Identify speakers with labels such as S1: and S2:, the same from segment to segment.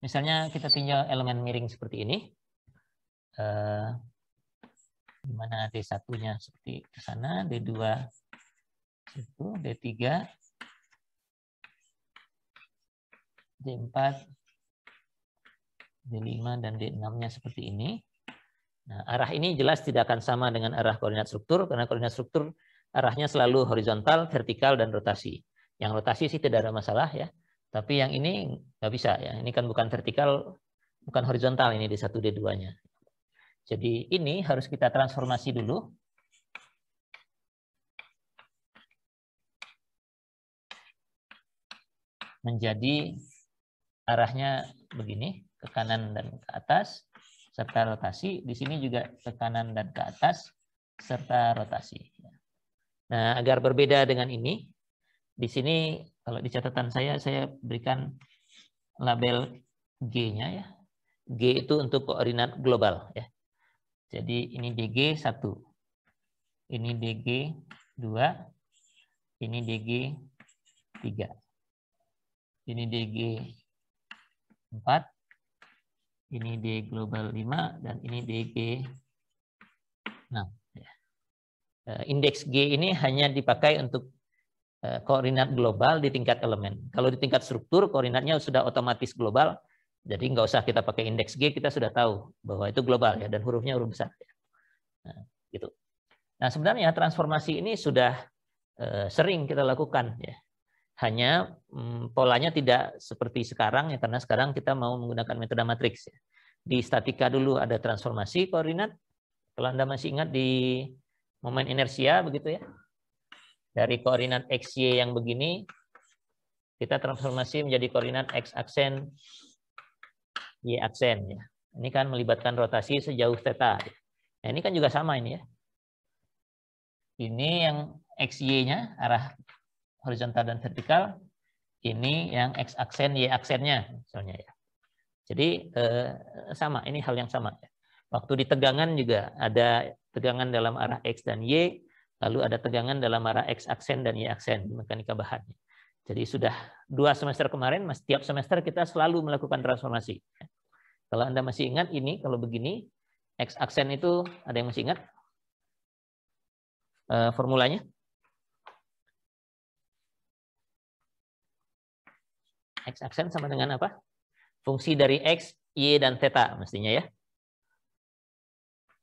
S1: Misalnya kita tinjau elemen miring seperti ini. Di mana D1-nya seperti ke sana, D2 itu, D3, D4, D5, dan D6-nya seperti ini. Nah, arah ini jelas tidak akan sama dengan arah koordinat struktur, karena koordinat struktur arahnya selalu horizontal, vertikal, dan rotasi. Yang rotasi sih tidak ada masalah ya, tapi yang ini nggak bisa ya. Ini kan bukan vertikal, bukan horizontal ini D1, D2-nya. Jadi ini harus kita transformasi dulu. Menjadi arahnya begini, ke kanan dan ke atas, serta rotasi. Di sini juga ke kanan dan ke atas, serta rotasi. Nah, agar berbeda dengan ini, di sini kalau di catatan saya berikan label G-nya ya. G itu untuk koordinat global ya. Jadi ini DG 1, ini DG 2, ini DG 3, ini DG 4, ini D global 5, dan ini DG 6. Indeks G ini hanya dipakai untuk koordinat global di tingkat elemen. Kalau di tingkat struktur, koordinatnya sudah otomatis global, jadi nggak usah kita pakai indeks G, kita sudah tahu bahwa itu global ya, dan hurufnya huruf besar. Nah, gitu. Nah, sebenarnya transformasi ini sudah sering kita lakukan ya. Hanya polanya tidak seperti sekarang ya, karena sekarang kita mau menggunakan metode matriks ya. Di statika dulu ada transformasi koordinat. Kalau Anda masih ingat di momen inersia begitu ya. Dari koordinat XY yang begini kita transformasi menjadi koordinat X aksen, Y aksen ya. Ini kan melibatkan rotasi sejauh theta. Nah, ini kan juga sama ini ya. Ini yang XY-nya arah horizontal dan vertikal. Ini yang X aksen, Y aksennya misalnya ya. Jadi sama, ini hal yang sama. Waktu di tegangan juga ada tegangan dalam arah X dan Y, lalu ada tegangan dalam arah X aksen dan Y aksen di mekanika bahan. Jadi sudah 2 semester kemarin, setiap semester kita selalu melakukan transformasi. Kalau Anda masih ingat ini, kalau begini, X aksen itu ada yang masih ingat formulanya? X aksen sama dengan apa? Fungsi dari X, Y, dan theta mestinya ya.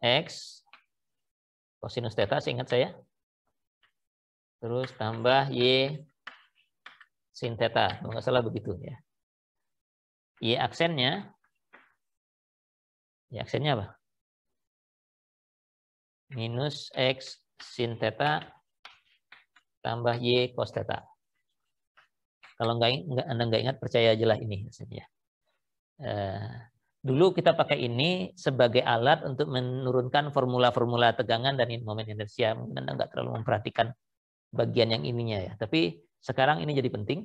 S1: X kosinus theta, seingat saya. Terus tambah Y sin theta, kalau nggak salah begitu ya. Y aksennya apa? Minus X sin theta tambah Y cos theta. Kalau Anda nggak ingat, percaya aja lah ini maksudnya. Dulu kita pakai ini sebagai alat untuk menurunkan formula-formula tegangan dan momen inersia. Mungkin Anda nggak terlalu memperhatikan bagian yang ininya ya. Tapi sekarang ini jadi penting.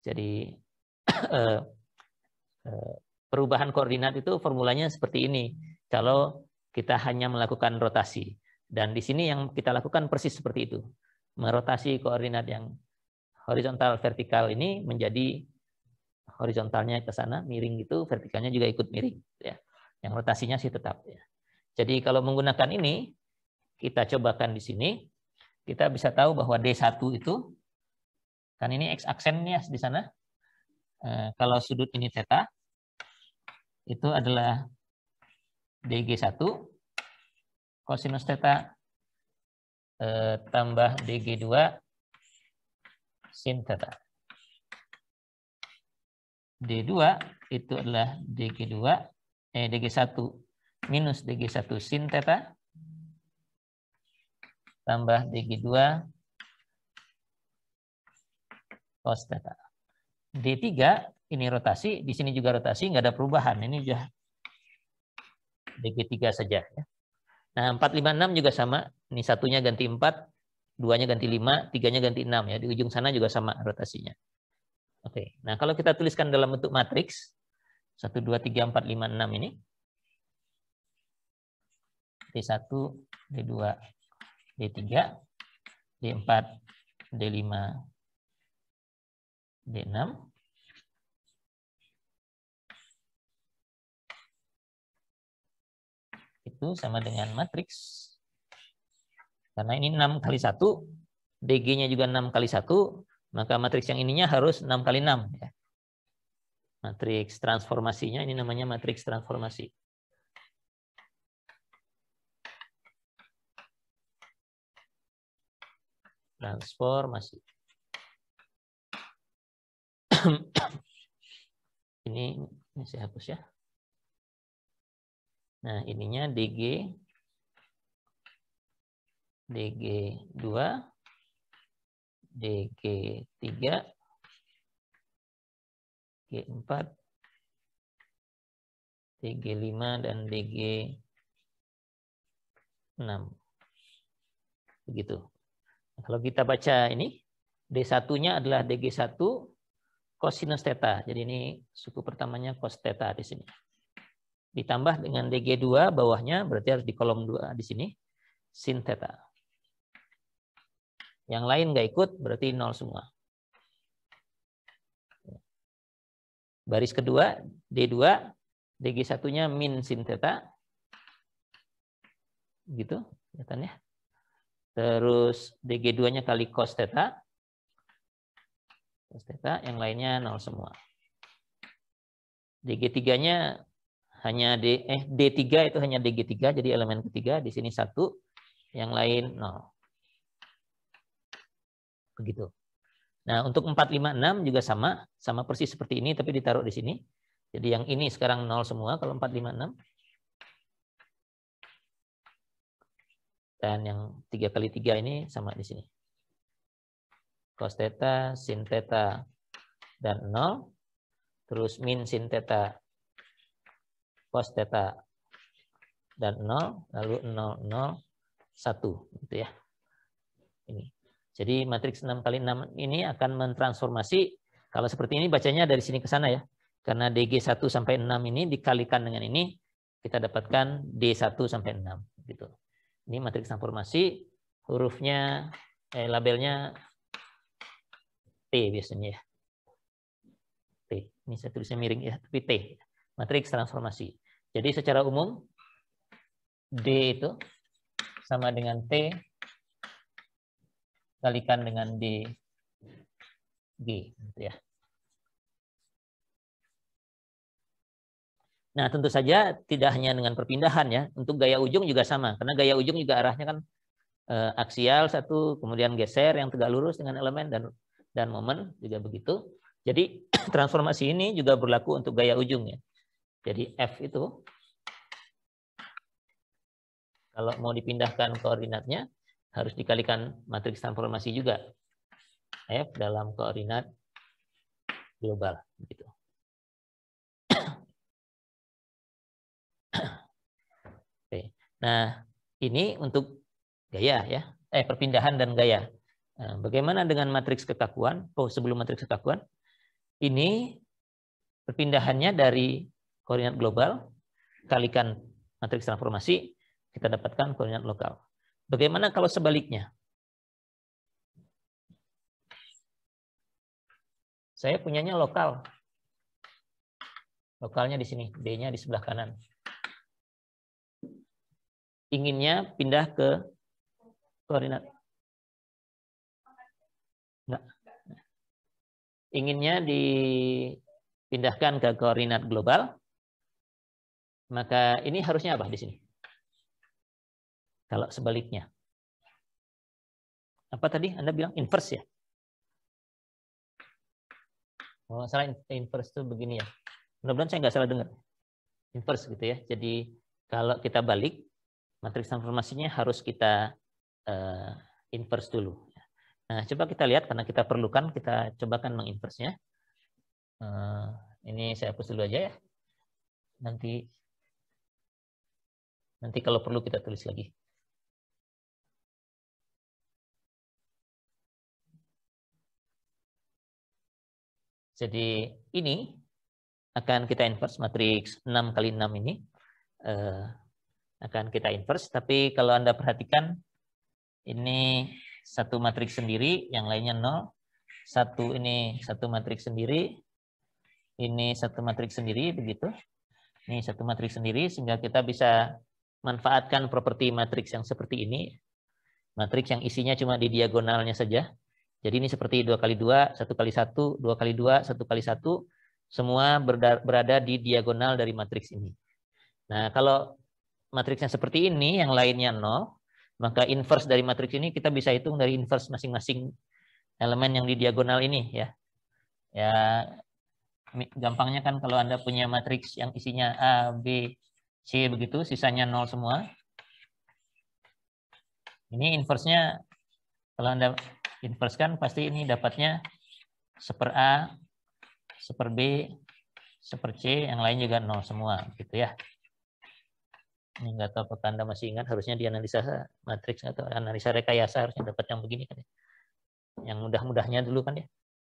S1: Jadi perubahan koordinat itu formulanya seperti ini. Kalau kita hanya melakukan rotasi. Dan di sini yang kita lakukan persis seperti itu. Merotasi koordinat yang horizontal vertikal ini menjadi horizontalnya ke sana, miring gitu, vertikalnya juga ikut miring. Ya. Yang rotasinya sih tetap. Ya. Jadi kalau menggunakan ini, kita cobakan di sini, kita bisa tahu bahwa D1 itu, kan ini X aksennya di sana. Kalau sudut ini theta, itu adalah DG1 kosinus theta tambah DG2 sin theta. D2 itu adalah DG1 minus DG1 sin theta tambah DG2 cos theta. D3 ini rotasi, di sini juga rotasi, nggak ada perubahan. Ini sudah DG3 saja ya. Nah, 4, 5, 6 juga sama. Ini satunya ganti 4, 2-nya ganti 5, 3-nya ganti 6 ya. Di ujung sana juga sama rotasinya. Oke. Nah, kalau kita tuliskan dalam bentuk matriks 1 2 3 4 5 6 ini. D1, D2, D3, D4, D5, D6. itu sama dengan matriks. Karena ini 6 kali 1, DG-nya juga 6 kali 1, maka matriks yang ininya harus 6 kali 6. Ya. Matriks transformasinya ini namanya matriks transformasi. Transformasi. ini saya hapus ya. Nah, ininya DG 2, DG 3, G4, DG 5, dan DG 6. Begitu. Nah, kalau kita baca ini, D1-nya adalah DG1 cosinus theta. Jadi ini suku pertamanya cos theta di sini. Ditambah dengan DG2 bawahnya, berarti harus di kolom 2 di sini, sin theta. Yang lain nggak ikut, berarti 0 semua. Baris kedua, D2, DG1-nya min sin theta. Gitu, kelihatannya. Terus DG2-nya kali cos theta. Cos theta, yang lainnya 0 semua. DG3-nya hanya D3 itu hanya DG3, jadi elemen ketiga, di sini 1, yang lain 0. Begitu. Nah, untuk 4, 5, 6 juga sama persis seperti ini, tapi ditaruh di sini. Jadi yang ini sekarang 0 semua, kalau 4, 5, 6. Dan yang 3 kali 3 ini sama di sini. Cos theta, sin theta, dan 0. Terus min sin theta, cos theta, dan 0. Lalu 0, 0, 1. Gitu ya. Ini. Jadi matriks 6 kali 6 ini akan mentransformasi, kalau seperti ini bacanya dari sini ke sana ya. Karena DG1 sampai 6 ini dikalikan dengan ini, kita dapatkan D1 sampai 6. Gitu. Ini matriks transformasi, hurufnya, labelnya T biasanya ya. T. Ini saya tulisnya miring ya, tapi T. Matriks transformasi. Jadi secara umum, D itu sama dengan T kalikan dengan DG, gitu ya. Nah, tentu saja tidak hanya dengan perpindahan ya, untuk gaya ujung juga sama, karena gaya ujung juga arahnya kan aksial satu, kemudian geser yang tegak lurus dengan elemen dan momen juga begitu. Jadi transformasi ini juga berlaku untuk gaya ujung ya. Jadi F itu kalau mau dipindahkan koordinatnya harus dikalikan matriks transformasi juga. F dalam koordinat global. Gitu. Oke. Nah, ini untuk gaya ya. Perpindahan dan gaya. Nah, bagaimana dengan matriks kekakuan? Oh, sebelum matriks kekakuan. Ini perpindahannya dari koordinat global, kalikan matriks transformasi, kita dapatkan koordinat lokal. Bagaimana kalau sebaliknya? Saya punyanya lokal. Lokalnya di sini, D-nya di sebelah kanan. Inginnya pindah ke koordinat. Enggak. Inginnya dipindahkan ke koordinat global. Maka ini harusnya apa di sini? Kalau sebaliknya. Apa tadi Anda bilang? Inverse ya? Oh, salah, inverse itu begini ya. Mudah-mudahan saya nggak salah dengar. Inverse gitu ya. Jadi kalau kita balik, matriks transformasinya harus kita inverse dulu. Nah, coba kita lihat, karena kita perlukan, kita cobakan menginverse-nya. Ini saya hapus dulu aja ya. Nanti kalau perlu kita tulis lagi. Jadi ini akan kita inverse, matriks 6 kali 6 ini akan kita inverse. Tapi kalau Anda perhatikan, ini satu matriks sendiri, yang lainnya 0. Ini satu matriks sendiri, ini satu matriks sendiri, begitu. Ini satu matriks sendiri, sehingga kita bisa manfaatkan properti matriks yang seperti ini. Matriks yang isinya cuma di diagonalnya saja. Jadi ini seperti 2 kali 2, 1 kali 1, 2 kali 2, 1 kali 1. Semua berada di diagonal dari matriks ini. Nah, kalau matriksnya seperti ini, yang lainnya 0, maka inverse dari matriks ini kita bisa hitung dari inverse masing-masing elemen yang di diagonal ini ya. Ya, gampangnya kan kalau Anda punya matriks yang isinya A, B, C begitu, sisanya 0 semua. Ini inverse-nya, kalau Anda inverse kan pasti ini dapatnya 1/A, 1/B, 1/C, yang lain juga 0 semua gitu ya. Ini nggak tahu apakah Anda masih ingat, harusnya di analisa matriks atau analisa rekayasa harusnya dapat yang begini kan ya. Yang mudah-mudahnya dulu kan ya.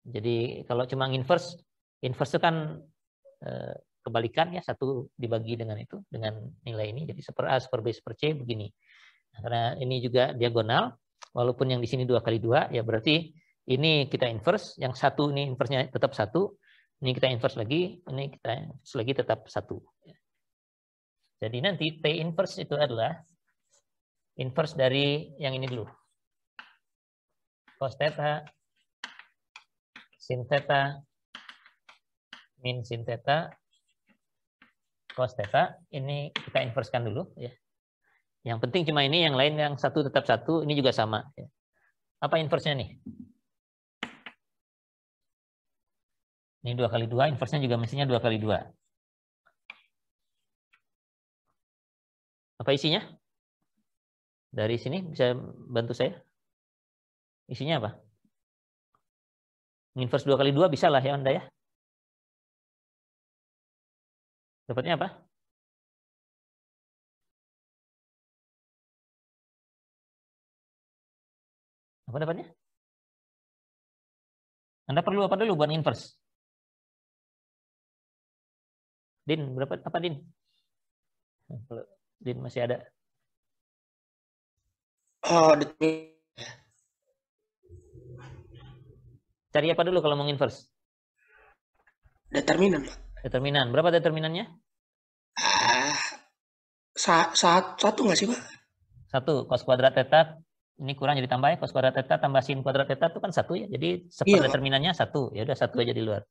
S1: Jadi kalau cuma inverse itu kan kebalikan ya, 1 dibagi dengan itu, dengan nilai ini, jadi 1/A, 1/B, 1/C begini. Nah, karena ini juga diagonal, walaupun yang di sini 2 kali 2, ya berarti ini kita inverse, yang 1 ini inverse-nya tetap 1, ini kita inverse lagi, ini kita inverse lagi tetap 1. Jadi nanti T inverse itu adalah inverse dari yang ini dulu. Cos theta, sin theta, min sin theta, cos theta. Ini kita inversekan dulu ya. Yang penting cuma ini, yang lain yang 1 tetap 1, ini juga sama ya. Apa inverse-nya nih? Ini 2 kali 2, inverse-nya juga mestinya 2 kali 2. Apa isinya? Dari sini bisa bantu saya? Isinya apa? Inverse 2 kali 2 bisa lah ya Anda ya. Dapatnya apa? Apa dapatnya? Anda perlu apa dulu buat inverse? Din, berapa apa Din? Kalau Din masih ada.
S2: Oh,
S1: Cari apa dulu kalau mau inverse?
S2: determinan, Pak.
S1: Determinan. Berapa determinannya?
S2: Satu nggak sih, Pak?
S1: 1 cos kuadrat theta, ini kurang jadi tambah ya, cos kuadrat theta tambah sin kuadrat theta itu kan 1 ya. Jadi determinannya 1. Ya udah 1 aja di luar.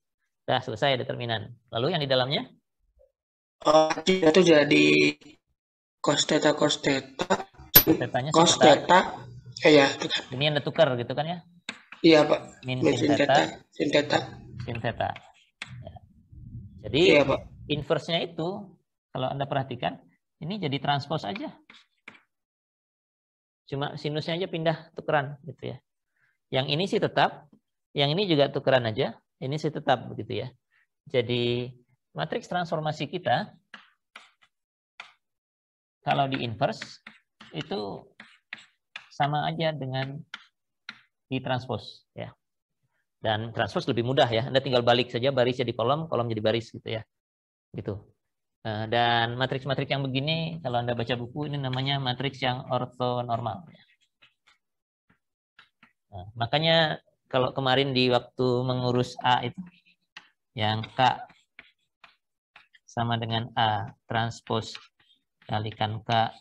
S1: Dah selesai determinan. Lalu yang di dalamnya?
S2: Oh, itu jadi cos theta,
S1: Tetanya
S2: cos theta. Ya, itu kan.
S1: Ini Anda tukar gitu kan ya?
S2: Iya, Pak.
S1: Min
S2: Min
S1: sin theta,
S2: sin theta.
S1: sin theta. Ya. Jadi
S2: Iya, Pak.
S1: inverse-nya itu kalau Anda perhatikan ini jadi transpose aja. Cuma sinusnya aja pindah tukeran gitu ya. Yang ini sih tetap, yang ini juga tukeran aja, ini sih tetap begitu ya. Jadi matriks transformasi kita kalau di inverse itu sama aja dengan di transpose ya. Dan transpose lebih mudah ya. Anda tinggal balik saja baris jadi kolom, kolom jadi baris gitu ya. Gitu. Dan matriks-matriks yang begini kalau Anda baca buku ini namanya matriks yang ortonormal. Nah, makanya kalau kemarin di waktu mengurus A itu yang K sama dengan A transpose kalikan K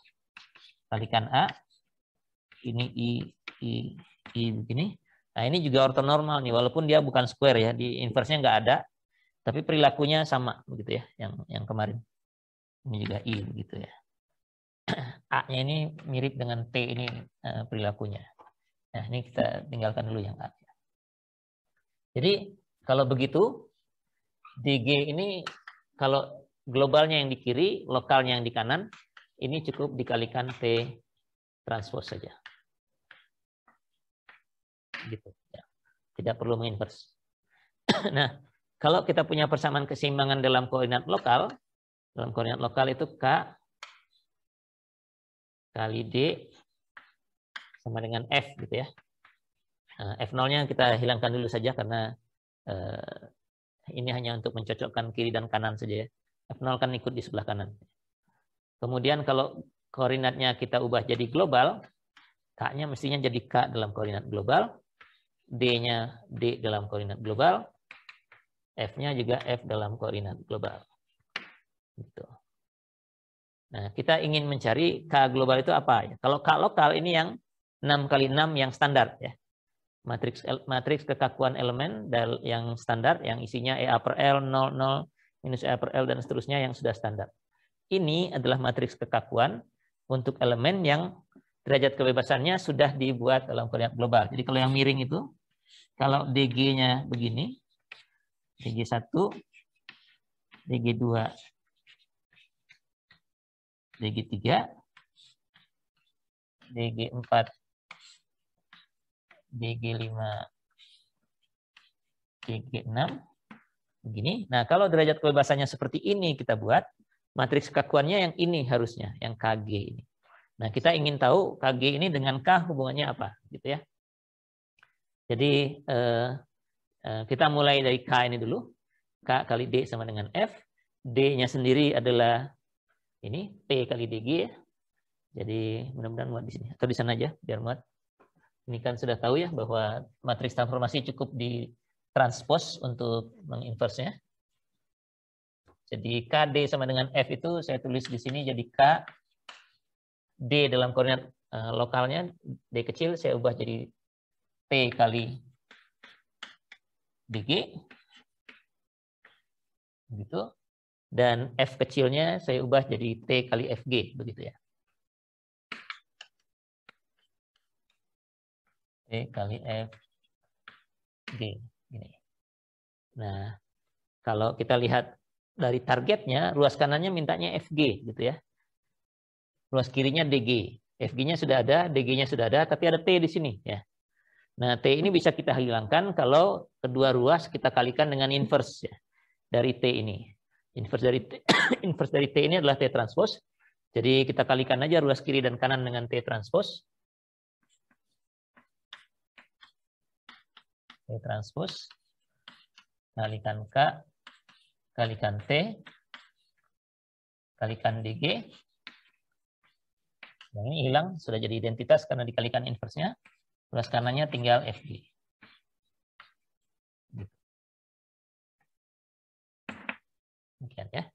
S1: kalikan A, ini I begini. Nah ini juga ortonormal nih, walaupun dia bukan square ya, di inverse-nya nggak ada, tapi perilakunya sama begitu ya, yang kemarin. Ini juga I begitu ya. A-nya ini mirip dengan T ini perilakunya. Nah ini kita tinggalkan dulu yang A. Jadi kalau begitu, DG ini kalau globalnya yang di kiri, lokalnya yang di kanan, ini cukup dikalikan T transpose saja. Gitu ya. Tidak perlu menginverse. Nah, kalau kita punya persamaan keseimbangan dalam koordinat lokal itu K kali D sama dengan F gitu ya. Nah, F0-nya kita hilangkan dulu saja karena ini hanya untuk mencocokkan kiri dan kanan saja ya. F0 kan ikut di sebelah kanan. Kemudian kalau koordinatnya kita ubah jadi global, K-nya mestinya jadi K dalam koordinat global, D-nya D dalam koordinat global, F-nya juga F dalam koordinat global. Gitu. Nah, kita ingin mencari K global itu apa ya? Kalau K lokal ini yang 6 kali 6 yang standar ya. Matriks kekakuan elemen yang standar yang isinya EA per L 00 minus EA per L dan seterusnya yang sudah standar. Ini adalah matriks kekakuan untuk elemen yang derajat kebebasannya sudah dibuat dalam koordinat global. Jadi kalau yang miring itu, kalau DG-nya begini, DG1, DG2, DG3, DG4, DG5, DG6, begini. Nah, kalau derajat kebebasannya seperti ini kita buat, matriks kekakuannya yang ini harusnya, yang KG ini. Nah, kita ingin tahu KG ini dengan K hubungannya apa, gitu ya. Jadi kita mulai dari K ini dulu. K kali D sama dengan F. D-nya sendiri adalah ini P kali DG. Jadi mudah-mudahan muat di sini atau di sana aja biar muat. Ini kan sudah tahu ya bahwa matriks transformasi cukup ditranspos untuk menginversnya. Jadi KD sama dengan F itu saya tulis di sini jadi K D dalam koordinat lokalnya D kecil saya ubah jadi T kali DG begitu, dan F kecilnya saya ubah jadi T kali FG begitu ya. T kali FG ini. Nah, kalau kita lihat dari targetnya ruas kanannya mintanya FG gitu ya. Ruas kirinya DG. FG-nya sudah ada, DG-nya sudah ada, tapi ada T di sini ya. Nah, T ini bisa kita hilangkan kalau kedua ruas kita kalikan dengan inverse ya, dari T ini. Inverse dari T ini adalah T transpose. Jadi kita kalikan aja ruas kiri dan kanan dengan T transpose. T transpose kalikan K kalikan T kalikan DG. Yang ini hilang, sudah jadi identitas karena dikalikan inverse-nya. Ruas kanannya tinggal FG. Demikian ya.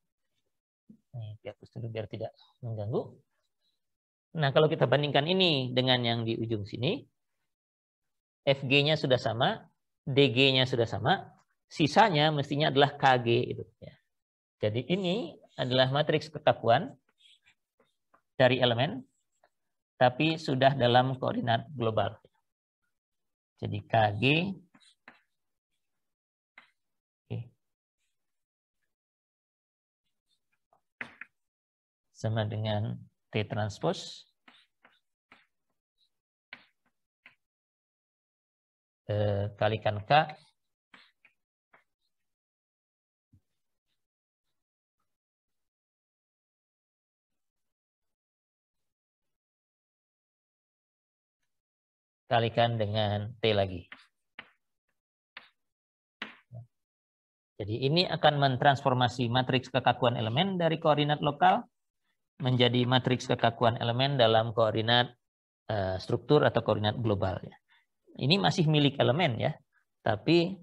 S1: Ini dihapus dulu biar tidak mengganggu. Nah, kalau kita bandingkan ini dengan yang di ujung sini, FG-nya sudah sama, DG-nya sudah sama, sisanya mestinya adalah KG itu. Ya. Jadi ini adalah matriks kekakuan dari elemen, tapi sudah dalam koordinat global. Jadi KG sama dengan T transpose kalikan K kalikan dengan T lagi. Jadi ini akan mentransformasi matriks kekakuan elemen dari koordinat lokal menjadi matriks kekakuan elemen dalam koordinat struktur atau koordinat global. Ini masih milik elemen ya, tapi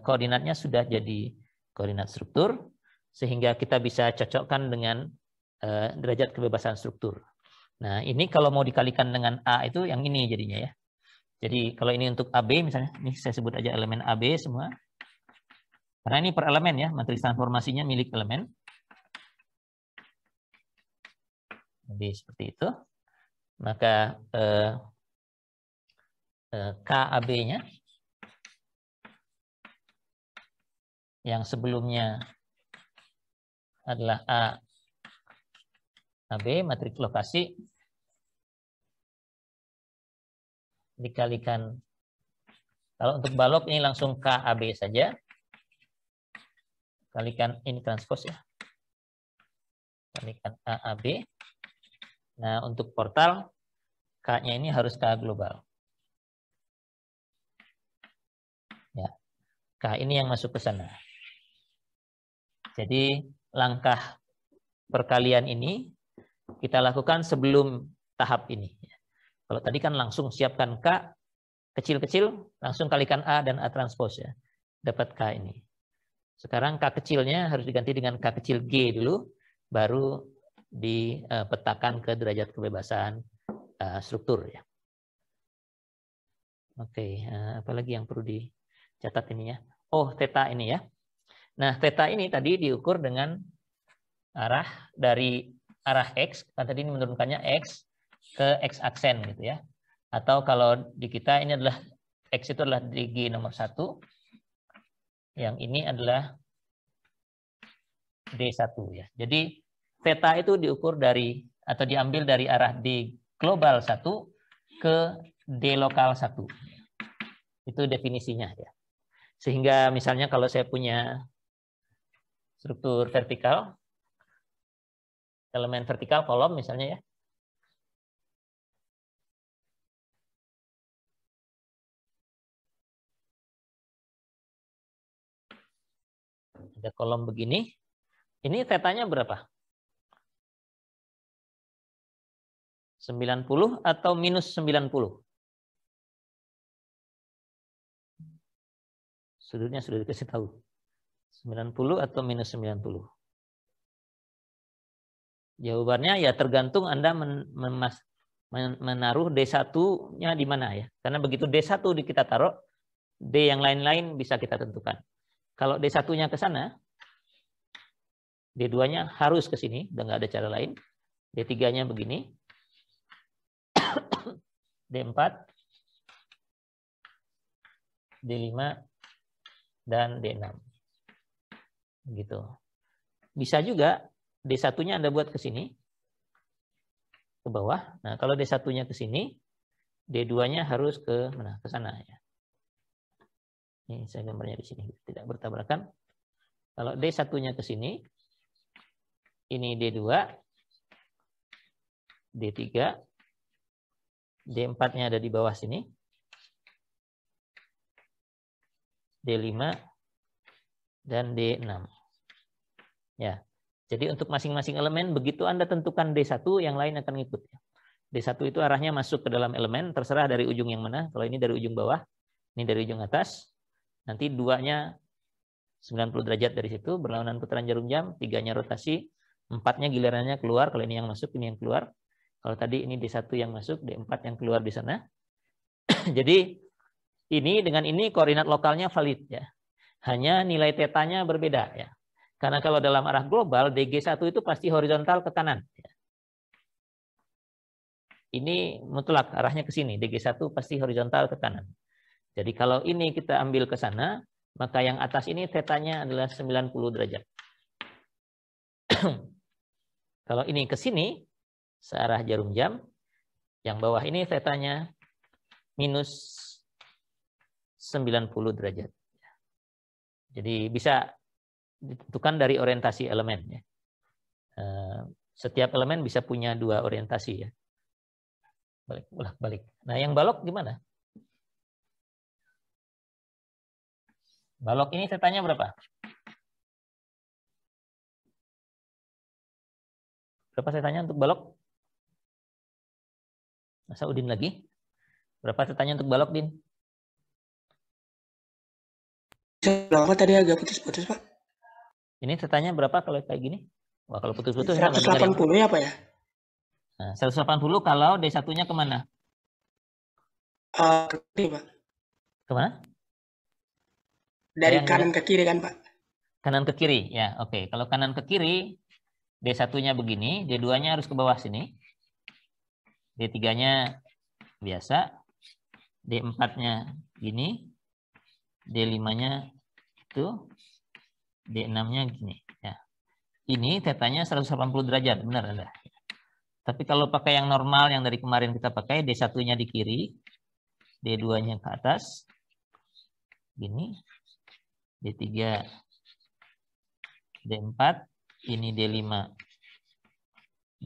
S1: koordinatnya sudah jadi koordinat struktur sehingga kita bisa cocokkan dengan derajat kebebasan struktur. Nah, ini kalau mau dikalikan dengan A itu yang ini jadinya ya. Jadi kalau ini untuk AB misalnya, ini saya sebut aja elemen AB semua. Karena ini per elemen ya, matriks transformasinya milik elemen. Jadi seperti itu. Maka KAB-nya yang sebelumnya adalah AB, matriks lokasi, dikalikan, kalau untuk balok ini langsung KAB saja, kalikan ini transpose ya, kalikan AAB. Nah, untuk portal, K-nya ini harus K global. Ya, K ini yang masuk ke sana. Jadi, langkah perkalian ini kita lakukan sebelum tahap ini. Kalau tadi kan langsung siapkan K kecil-kecil, langsung kalikan A dan A transpose ya, dapat K ini. Sekarang K kecilnya harus diganti dengan K kecil G dulu, baru dipetakan ke derajat kebebasan struktur ya. Oke, apalagi yang perlu dicatat ini ya. Oh, theta ini ya. Nah, theta ini tadi diukur dengan arah dari arah X, kan tadi ini menurunkannya X ke X aksen gitu ya. Atau kalau di kita ini adalah X itu adalah DG nomor 1. Yang ini adalah D1 ya. Jadi theta itu diukur dari atau diambil dari arah D global 1 ke D lokal 1. Itu definisinya ya. Sehingga misalnya kalau saya punya struktur vertikal, elemen vertikal kolom misalnya ya. Ada kolom begini. Ini tetanya berapa? 90 atau minus 90? Sudutnya sudah dikasih tahu. 90 atau minus 90? Jawabannya ya tergantung Anda menaruh D1-nya di mana ya. Karena begitu D1 kita taruh, D yang lain-lain bisa kita tentukan. Kalau D1-nya ke sana, D2-nya harus ke sini, udah nggak ada cara lain. D3-nya begini. D4, D5, dan D6. Gitu. Bisa juga D1-nya Anda buat ke sini, ke bawah. Nah, kalau D1-nya ke sini, D2-nya harus ke mana? Ke sana ya. Ini saya gambarnya di sini, tidak bertabrakan. Kalau D1-nya ke sini, ini D2, D3, D4-nya ada di bawah sini, D5, dan D6. Ya. Jadi untuk masing-masing elemen, begitu Anda tentukan D1, yang lain akan ngikut. D1 itu arahnya masuk ke dalam elemen, terserah dari ujung yang mana. Kalau ini dari ujung bawah, ini dari ujung atas. Nanti 2-nya 90 derajat dari situ, berlawanan putaran jarum jam, 3-nya rotasi, 4-nya gilirannya keluar, kalau ini yang masuk, ini yang keluar. Kalau tadi ini D1 yang masuk, D4 yang keluar di sana. Jadi ini dengan ini koordinat lokalnya valid ya. Hanya nilai tetanya berbeda ya. Karena kalau dalam arah global, DG1 itu pasti horizontal ke kanan. Ini mutlak arahnya ke sini, DG1 pasti horizontal ke kanan. Jadi kalau ini kita ambil ke sana, maka yang atas ini tetanya adalah 90 derajat. Kalau ini ke sini, searah jarum jam, yang bawah ini tetanya minus 90 derajat. Jadi bisa ditentukan dari orientasi elemen. Ya. Setiap elemen bisa punya 2 orientasi ya. Balik. Nah, yang balok gimana? Balok ini tetanya berapa? Berapa tetanya untuk balok? Masa Udin lagi? Berapa tetanya untuk balok, Din?
S2: Lama tadi agak putus-putus, Pak.
S1: Ini tetanya berapa kalau kayak gini? Wah, kalau putus-putus
S2: 180 ya, Pak ya?
S1: Nah, 180 kalau D1-nya kemana?
S2: Ke kiri, Pak.
S1: Kemana?
S2: Dari kanan ke kiri kan, Pak?
S1: Kanan ke kiri, ya. Oke. Kalau kanan ke kiri, D1-nya begini, D2-nya harus ke bawah sini. D3-nya biasa. D4-nya gini. D5-nya itu. D6-nya gini. Ya. Ini tetanya 180 derajat, benar Anda. Tapi kalau pakai yang normal yang dari kemarin kita pakai, D1-nya di kiri, D2-nya ke atas, gini, D3, D4, ini D5,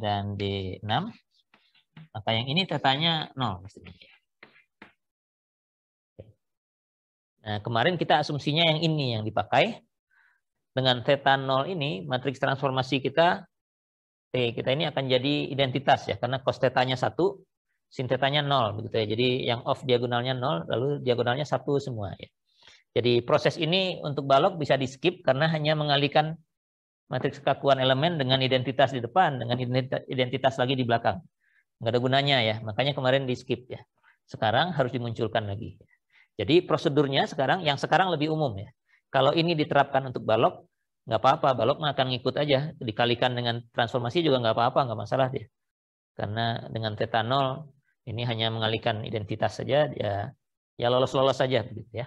S1: dan D6, maka yang ini tetanya 0. Nah, kemarin kita asumsinya yang ini yang dipakai. Dengan theta 0 ini, matriks transformasi kita, T kita ini akan jadi identitas ya, karena cos tetanya 1, sin tetanya 0 begitu ya. Jadi yang off diagonalnya 0, lalu diagonalnya 1 semua ya. Jadi proses ini untuk balok bisa di skip karena hanya mengalihkan matriks kekakuan elemen dengan identitas di depan, dengan identitas lagi di belakang. Nggak ada gunanya ya, makanya kemarin di skip ya. Sekarang harus dimunculkan lagi. Jadi prosedurnya sekarang, yang sekarang lebih umum ya. Kalau ini diterapkan untuk balok, nggak apa-apa, balok mah akan ngikut aja, dikalikan dengan transformasi juga nggak apa-apa, nggak masalah dia. Karena dengan theta 0 ini hanya mengalihkan identitas saja, ya lolos-lolos saja begitu ya.